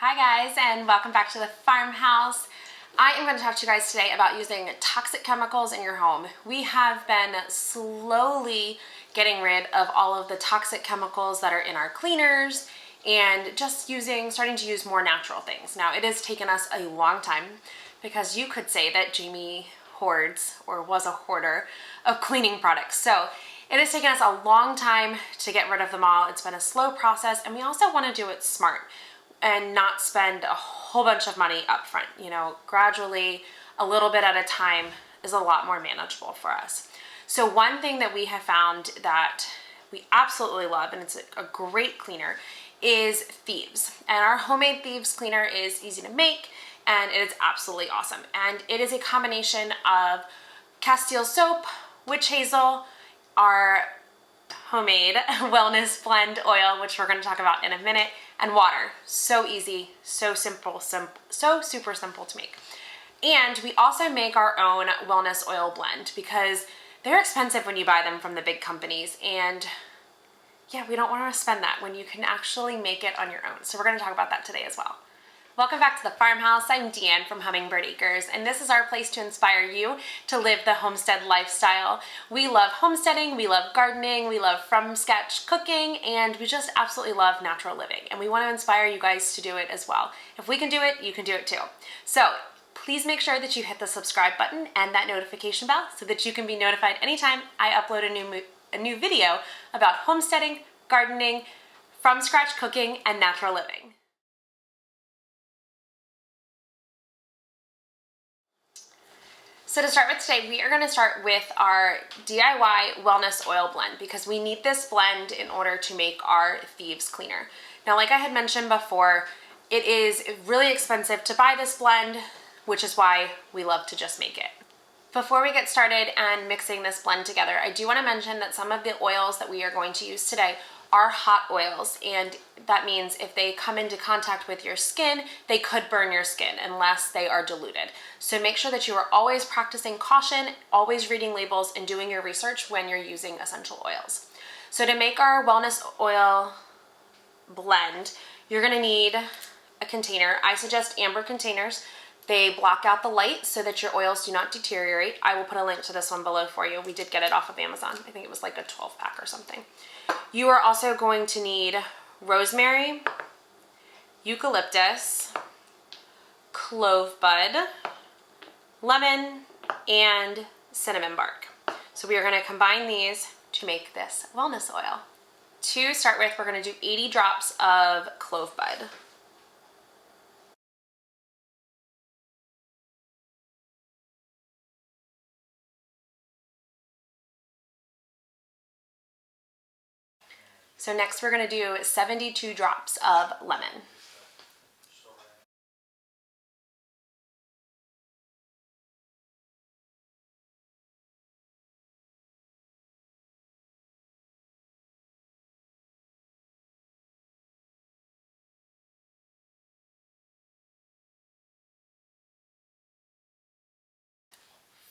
Hi guys, and welcome back to the farmhouse. I am going to talk to you guys today about using toxic chemicals in your home. We have been slowly getting rid of all of the toxic chemicals that are in our cleaners and just starting to use more natural things. Now, it has taken us a long time because you could say that Jamie hoards or was a hoarder of cleaning products. So it has taken us a long time to get rid of them all. It's been a slow process, and we also want to do it smart and not spend a whole bunch of money up front. You know, gradually, a little bit at a time is a lot more manageable for us. So one thing that we have found that we absolutely love, and it's a great cleaner, is Thieves. And our homemade Thieves Cleaner is easy to make, and it is absolutely awesome. And it is a combination of castile soap, witch hazel, our homemade wellness blend oil, which we're going to talk about in a minute, and water. So easy, so simple, so super simple to make. And we also make our own wellness oil blend because they're expensive when you buy them from the big companies, and yeah, we don't want to spend that when you can actually make it on your own. So we're going to talk about that today as well. Welcome back to the farmhouse. I'm Deanne from Hummingbird Acres, and this is our place to inspire you to live the homestead lifestyle. We love homesteading, we love gardening, we love from scratch cooking, and we just absolutely love natural living. And we want to inspire you guys to do it as well. If we can do it, you can do it too. So please make sure that you hit the subscribe button and that notification bell so that you can be notified anytime I upload a new video about homesteading, gardening, from scratch cooking, and natural living. So to start with today, we are going to start with our DIY wellness oil blend because we need this blend in order to make our Thieves Cleaner. Now, like I had mentioned before, it is really expensive to buy this blend, which is why we love to just make it. Before we get started and mixing this blend together, I do want to mention that some of the oils that we are going to use today are hot oils, and that means if they come into contact with your skin, they could burn your skin unless they are diluted. So make sure that you are always practicing caution, always reading labels, and doing your research when you're using essential oils. So to make our wellness oil blend, you're gonna need a container. I suggest amber containers. They block out the light so that your oils do not deteriorate. I will put a link to this one below for you. We did get it off of Amazon. I think it was like a 12-pack or something. You are also going to need rosemary, eucalyptus, clove bud, lemon, and cinnamon bark. So we are going to combine these to make this wellness oil. To start with, we're going to do 80 drops of clove bud. So next we're going to do 72 drops of lemon.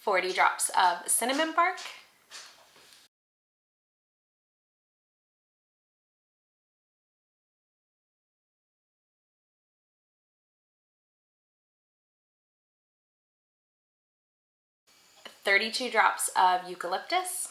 $40 drops of cinnamon bark. $32 drops of eucalyptus.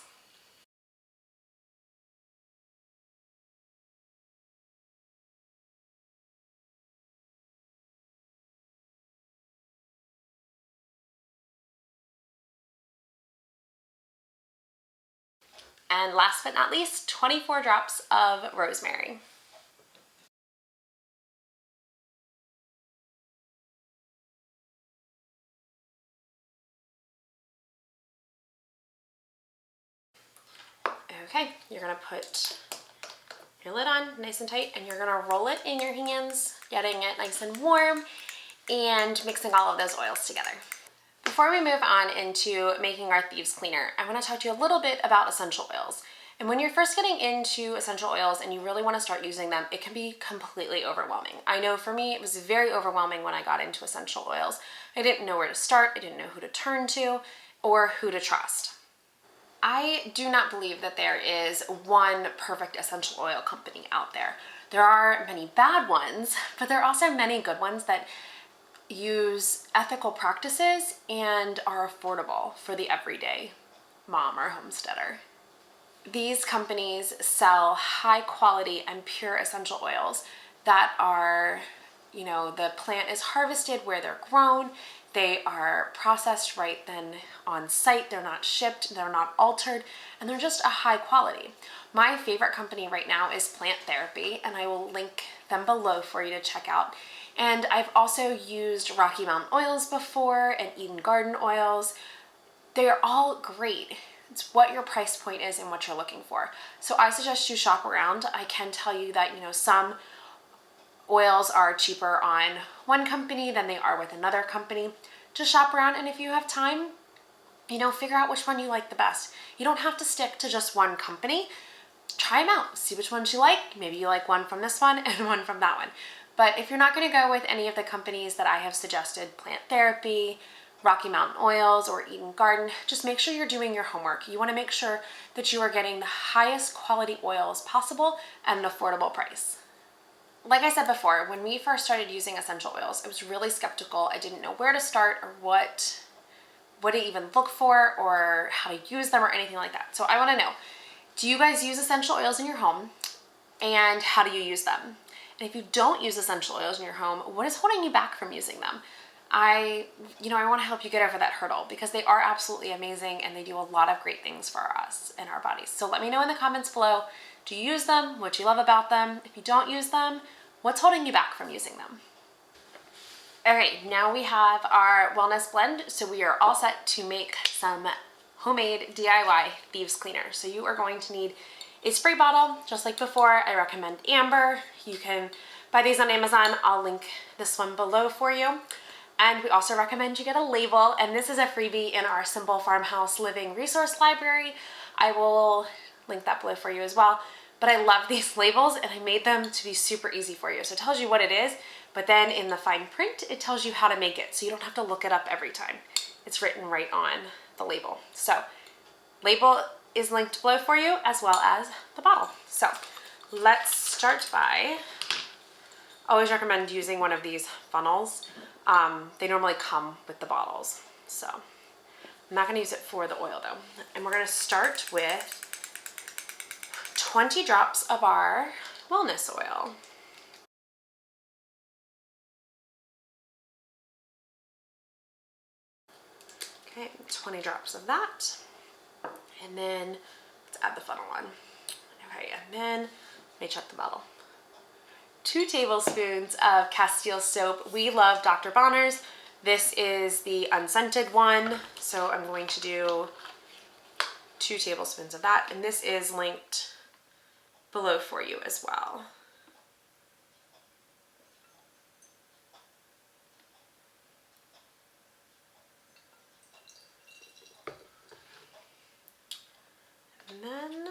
And last but not least, 24 drops of rosemary. Okay, you're gonna put your lid on nice and tight, and you're gonna roll it in your hands, getting it nice and warm and mixing all of those oils together. Before we move on into making our Thieves Cleaner, I want to talk to you a little bit about essential oils. And when you're first getting into essential oils and you really want to start using them, it can be completely overwhelming. I know for me, it was very overwhelming when I got into essential oils. I didn't know where to start, I didn't know who to turn to, or who to trust. I do not believe that there is one perfect essential oil company out there. There are many bad ones, but there are also many good ones that use ethical practices and are affordable for the everyday mom or homesteader. These companies sell high quality and pure essential oils that are, the plant is harvested where they're grown. They are processed right then on site. They're not shipped, they're not altered, and they're just a high quality. My favorite company right now is Plant Therapy, and I will link them below for you to check out. And I've also used Rocky Mountain oils before and Eden Garden oils. They are all great. It's what your price point is and what you're looking for. So I suggest you shop around. I can tell you that, some oils are cheaper on one company than they are with another company. Just shop around, and if you have time, figure out which one you like the best. You don't have to stick to just one company. Try them out, see which ones you like. Maybe you like one from this one and one from that one. But if you're not going to go with any of the companies that I have suggested, Plant Therapy, Rocky Mountain Oils, or Eden Garden, just make sure you're doing your homework. You want to make sure that you are getting the highest quality oils possible at an affordable price. Like I said before, when we first started using essential oils, I was really skeptical. I didn't know where to start or what to even look for or how to use them or anything like that. So I want to know, do you guys use essential oils in your home, and how do you use them? And if you don't use essential oils in your home, what is holding you back from using them? I want to help you get over that hurdle, because they are absolutely amazing and they do a lot of great things for us and our bodies. So let me know in the comments below, do you use them? What do you love about them? If you don't use them, what's holding you back from using them? Okay, now we have our wellness blend, so we are all set to make some homemade DIY Thieves Cleaner. So you are going to need a spray bottle, just like before. I recommend amber. You can buy these on Amazon. I'll link this one below for you. And we also recommend you get a label, and this is a freebie in our Simple Farmhouse Living Resource Library. I will link that below for you as well. But I love these labels, and I made them to be super easy for you. So it tells you what it is, but then in the fine print, it tells you how to make it, so you don't have to look it up every time. It's written right on the label. So label is linked below for you, as well as the bottle. So let's start by, always recommend using one of these funnels. They normally come with the bottles. So I'm not gonna use it for the oil though. And we're gonna start with 20 drops of our wellness oil. Okay, 20 drops of that. And then let's add the funnel on. Okay, and then let me check the bottle. 2 tablespoons of Castile soap. We love Dr. Bonner's. This is the unscented one, so I'm going to do 2 tablespoons of that, and this is linked below for you as well. And then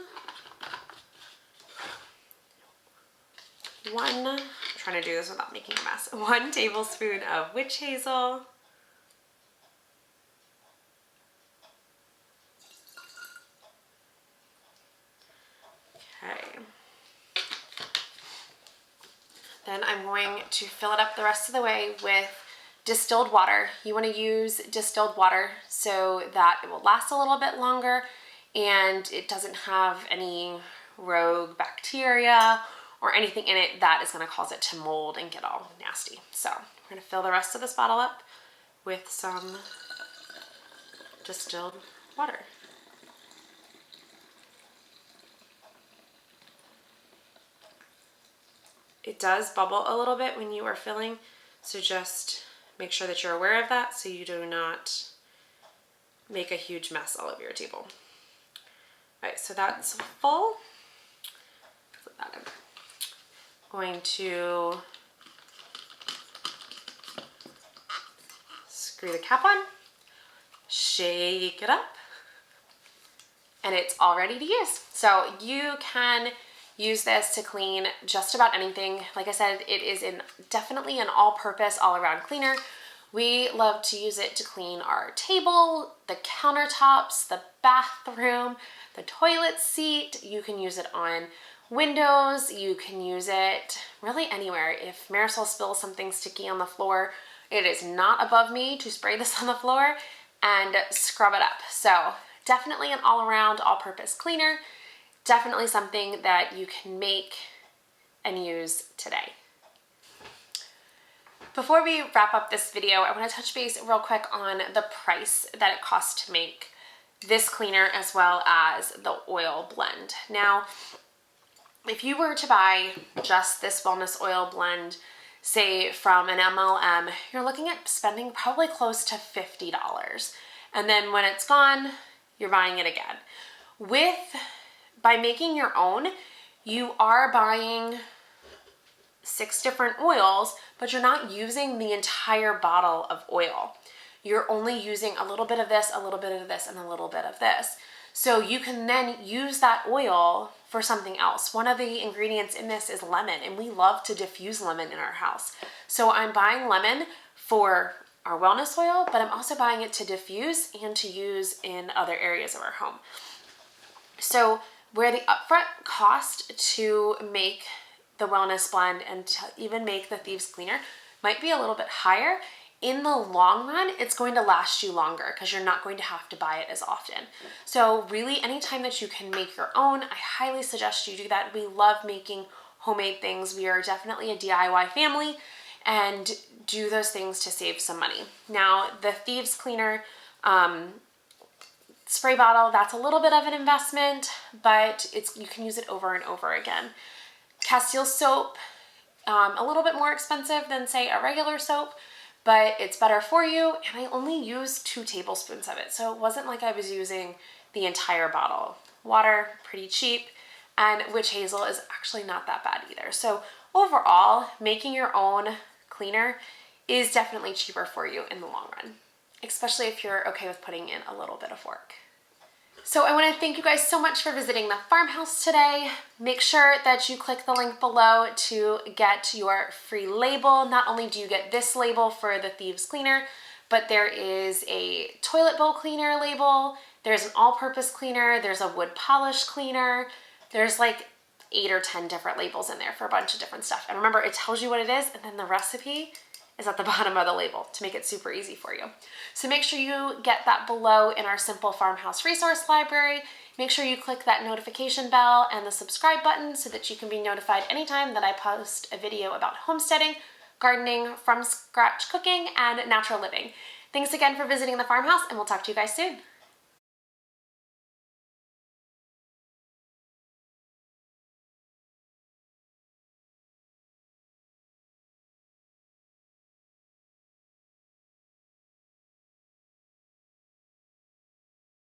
I'm trying to do this without making a mess, 1 tablespoon of witch hazel. Okay. Then I'm going to fill it up the rest of the way with distilled water. You want to use distilled water so that it will last a little bit longer and it doesn't have any rogue bacteria or anything in it that is going to cause it to mold and get all nasty. So we're going to fill the rest of this bottle up with some distilled water. It does bubble a little bit when you are filling, so just make sure that you're aware of that so you do not make a huge mess all over your table. All right, so that's full. Put that in. Going to screw the cap on, shake it up, and it's all ready to use. So you can use this to clean just about anything. Like I said, it is definitely an all-purpose, all-around cleaner. We love to use it to clean our table, the countertops, the bathroom, the toilet seat. You can use it on windows. You can use it really anywhere. If Marisol spills something sticky on the floor, it is not above me to spray this on the floor and scrub it up. So definitely an all-around, all-purpose cleaner. Definitely something that you can make and use today. Before we wrap up this video, I want to touch base real quick on the price that it costs to make this cleaner as well as the oil blend. Now, if you were to buy just this wellness oil blend, say from an MLM, you're looking at spending probably close to $50. And then when it's gone, you're buying it again. By making your own, you are buying 6 different oils, but you're not using the entire bottle of oil. You're only using a little bit of this, a little bit of this, and a little bit of this. So you can then use that oil for something else. One of the ingredients in this is lemon, and we love to diffuse lemon in our house. So I'm buying lemon for our wellness oil, but I'm also buying it to diffuse and to use in other areas of our home. So where the upfront cost to make the wellness blend and to even make the Thieves Cleaner might be a little bit higher, in the long run, it's going to last you longer because you're not going to have to buy it as often. So really, anytime that you can make your own, I highly suggest you do that. We love making homemade things. We are definitely a DIY family and do those things to save some money. Now, the Thieves Cleaner spray bottle, that's a little bit of an investment, but you can use it over and over again. Castile soap, a little bit more expensive than say a regular soap, but it's better for you, and I only used 2 tablespoons of it, so it wasn't like I was using the entire bottle. Water, pretty cheap, and witch hazel is actually not that bad either. So overall, making your own cleaner is definitely cheaper for you in the long run, especially if you're okay with putting in a little bit of work. So I want to thank you guys so much for visiting the farmhouse today. Make sure that you click the link below to get your free label. Not only do you get this label for the Thieves Cleaner, but there is a toilet bowl cleaner label, there's an all-purpose cleaner, there's a wood polish cleaner, there's like 8 or 10 different labels in there for a bunch of different stuff. And remember, it tells you what it is, and then the recipe is at the bottom of the label to make it super easy for you. So make sure you get that below in our Simple Farmhouse resource library. Make sure you click that notification bell and the subscribe button so that you can be notified anytime that I post a video about homesteading, gardening, from scratch cooking, and natural living. Thanks again for visiting the farmhouse, and we'll talk to you guys soon.